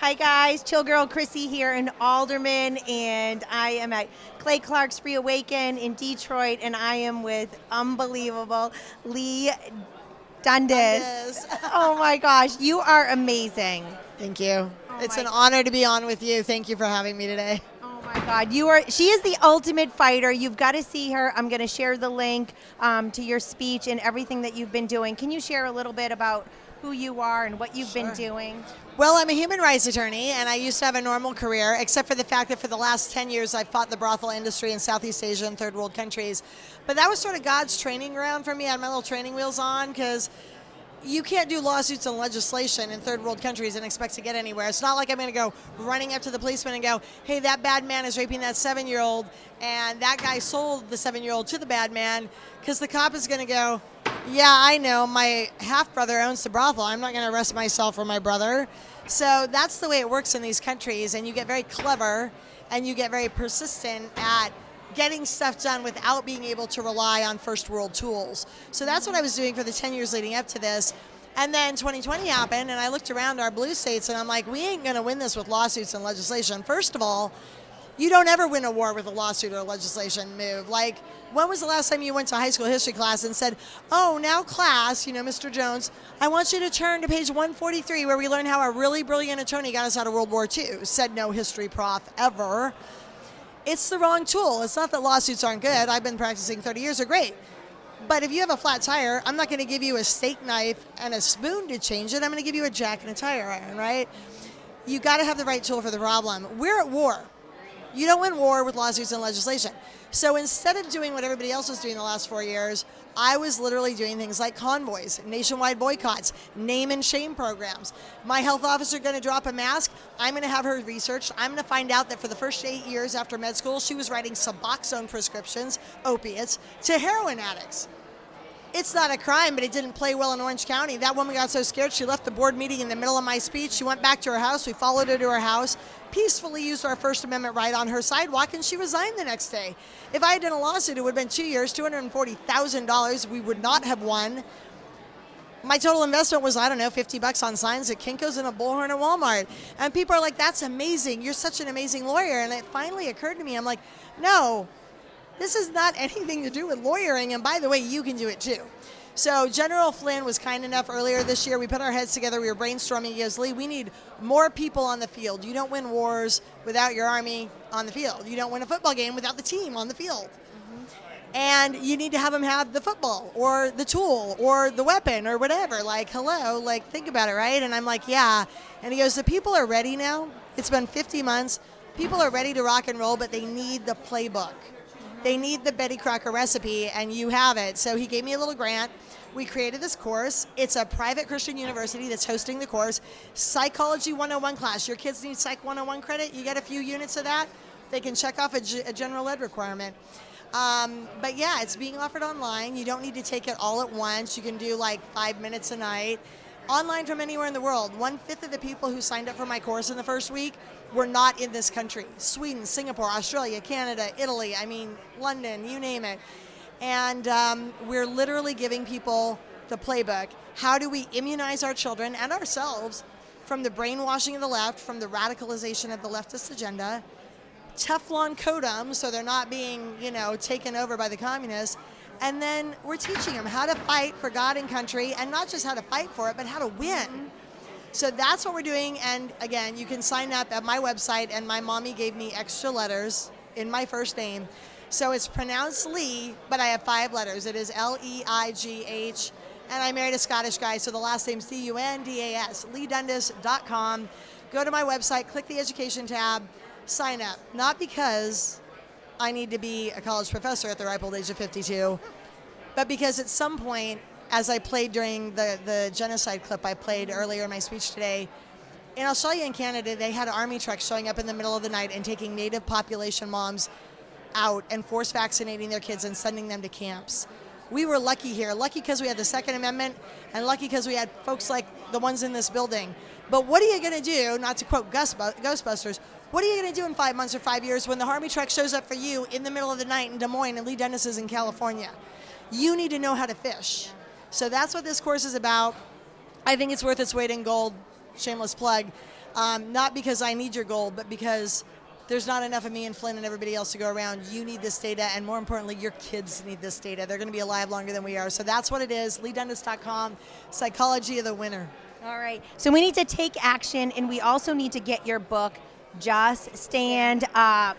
Hi guys, Chill Girl Chrissy here in Alderman, and I am at Clay Clark's Reawaken in Detroit, and I am with unbelievable Leigh Dundas. Oh my gosh, you are amazing. Thank you. Oh It's my- an honor to be on with you. Thank you for having me today. Oh my God, she is the ultimate fighter. You've got to see her. I'm going to share the link to your speech and everything that you've been doing. Can you share a little bit about who you are and what you've been doing? Well, I'm a human rights attorney, and I used to have a normal career, except for the fact that for the last 10 years I've fought the brothel industry in Southeast Asia and third world countries. But that was sort of God's training ground for me. I had my little training wheels on because you can't do lawsuits and legislation in third world countries and expect to get anywhere. It's not like I'm going to go running up to the policeman and go, hey, that bad man is raping that 7-year-old, and that guy sold the 7-year-old to the bad man, because the cop is going to go, yeah, I know, my half-brother owns the brothel. I'm not going to arrest myself or my brother. So that's the way it works in these countries, and you get very clever and you get very persistent at getting stuff done without being able to rely on first world tools. So that's what I was doing for the 10 years leading up to this. And then 2020 happened, and I looked around our blue states, and I'm like, we ain't going to win this with lawsuits and legislation. First of all, you don't ever win a war with a lawsuit or a legislation move. Like, when was the last time you went to high school history class and said, oh, now class, Mr. Jones, I want you to turn to page 143 where we learn how a really brilliant attorney got us out of World War II. Said no history prof ever. It's the wrong tool. It's not that lawsuits aren't good. I've been practicing 30 years, they're great. But if you have a flat tire, I'm not going to give you a steak knife and a spoon to change it. I'm going to give you a jack and a tire iron, right? You got to have the right tool for the problem. We're at war. You don't win war with lawsuits and legislation. So instead of doing what everybody else was doing the last 4 years, I was literally doing things like convoys, nationwide boycotts, name and shame programs. My health officer going to drop a mask. I'm going to have her researched. I'm going to find out that for the first 8 years after med school, she was writing Suboxone prescriptions, opiates, to heroin addicts. It's not a crime, but it didn't play well in Orange County. That woman got so scared, she left the board meeting in the middle of my speech. She went back to her house. We followed her to her house, peacefully used our First Amendment right on her sidewalk, and she resigned the next day. If I had done a lawsuit, it would have been 2 years, $240,000. We would not have won. My total investment was, $50 on signs at Kinko's and a bullhorn at Walmart. And people are like, that's amazing. You're such an amazing lawyer. And it finally occurred to me, I'm like, no, this is not anything to do with lawyering, and by the way, you can do it too. So General Flynn was kind enough earlier this year. We put our heads together. We were brainstorming. He goes, Leigh, we need more people on the field. You don't win wars without your army on the field. You don't win a football game without the team on the field. And you need to have them have the football or the tool or the weapon or whatever. Like, hello, like, think about it, right? And I'm like, yeah. And he goes, the people are ready now. It's been 50 months. People are ready to rock and roll, but they need the playbook. They need the Betty Crocker recipe, and you have it. So he gave me a little grant. We created this course. It's a private Christian university that's hosting the course. Psychology 101 class. Your kids need Psych 101 credit. You get a few units of that. They can check off a general ed requirement. But yeah, it's being offered online. You don't need to take it all at once. You can do like 5 minutes a night. Online from anywhere in the world. 1/5 of the people who signed up for my course in the first week were not in this country. Sweden, Singapore, Australia, Canada, Italy, London, you name it. And we're literally giving people the playbook. How do we immunize our children and ourselves from the brainwashing of the left, from the radicalization of the leftist agenda, Teflon coat them so they're not being, taken over by the communists. And then we're teaching them how to fight for God and country, and not just how to fight for it, but how to win. So that's what we're doing. And again, you can sign up at my website, and my mommy gave me extra letters in my first name. So it's pronounced Leigh, but I have 5 letters. It is Leigh, and I married a Scottish guy, so the last name's Dundas, leighdundas.com. Go to my website, click the education tab, sign up. Not because I need to be a college professor at the ripe old age of 52, but because at some point, as I played during the genocide clip I played earlier in my speech today, in Australia and Canada, they had army trucks showing up in the middle of the night and taking native population moms out and force vaccinating their kids and sending them to camps. We were lucky here, lucky because we had the Second Amendment, and lucky because we had folks like the ones in this building. But what are you going to do, not to quote Ghostbusters, what are you going to do in 5 months or 5 years when the army truck shows up for you in the middle of the night in Des Moines and Leigh Dundas is in California? You need to know how to fish. So that's what this course is about. I think it's worth its weight in gold. Shameless plug. Not because I need your gold, but because there's not enough of me and Flynn and everybody else to go around. You need this data, and more importantly, your kids need this data. They're going to be alive longer than we are. So that's what it is, LeighDundas.com, Psychology of the Winner. All right. So we need to take action, and we also need to get your book, Just Stand Up.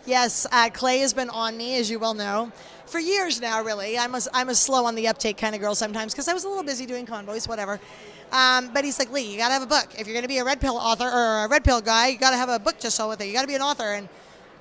Yes, Clay has been on me, as you well know, for years now, really. I'm a slow on the uptake kind of girl sometimes because I was a little busy doing convoys, whatever. But he's like, Leigh, you got to have a book. If you're going to be a red pill author or a red pill guy, you got to have a book to sell with it. You got to be an author. And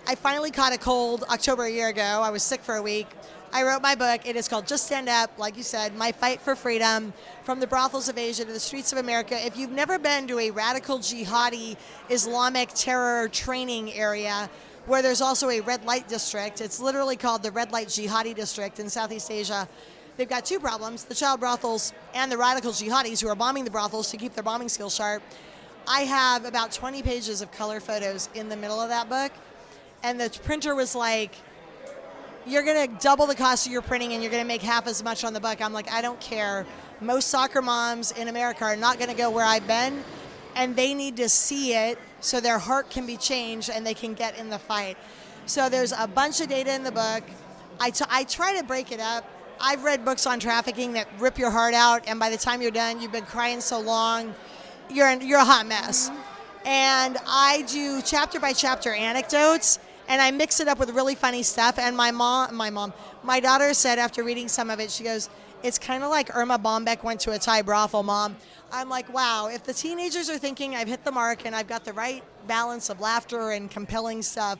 I finally caught a cold October a year ago. I was sick for a week. I wrote my book. It is called Just Stand Up, like you said, My Fight for Freedom, from the brothels of Asia to the streets of America. If you've never been to a radical jihadi Islamic terror training area, where there's also a red light district, it's literally called the Red Light Jihadi District in Southeast Asia. They've got two problems, the child brothels and the radical jihadis who are bombing the brothels to keep their bombing skills sharp. I have about 20 pages of color photos in the middle of that book, and the printer was like, you're going to double the cost of your printing and you're going to make half as much on the book. I'm like, I don't care. Most soccer moms in America are not going to go where I've been, and they need to see it so their heart can be changed and they can get in the fight. So there's a bunch of data in the book. I try to break it up. I've read books on trafficking that rip your heart out, and by the time you're done, you've been crying so long, you're a hot mess. Mm-hmm. And I do chapter by chapter anecdotes, and I mix it up with really funny stuff. And my daughter said after reading some of it, she goes, it's kind of like Irma Bombeck went to a Thai brothel, Mom. I'm like, wow, if the teenagers are thinking I've hit the mark and I've got the right balance of laughter and compelling stuff,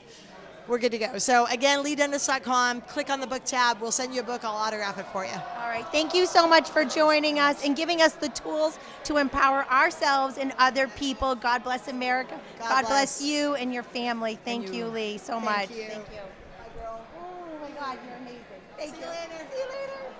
we're good to go. So again, LeighDundas.com, click on the book tab. We'll send you a book. I'll autograph it for you. All right. Thank you so much for joining us and giving us the tools to empower ourselves and other people. God bless America. God bless you and your family. Thank you, Leigh, so much. Thank you. Thank you. Bye, girl. Oh, my God. You're amazing. Thank you. See you later. See you later.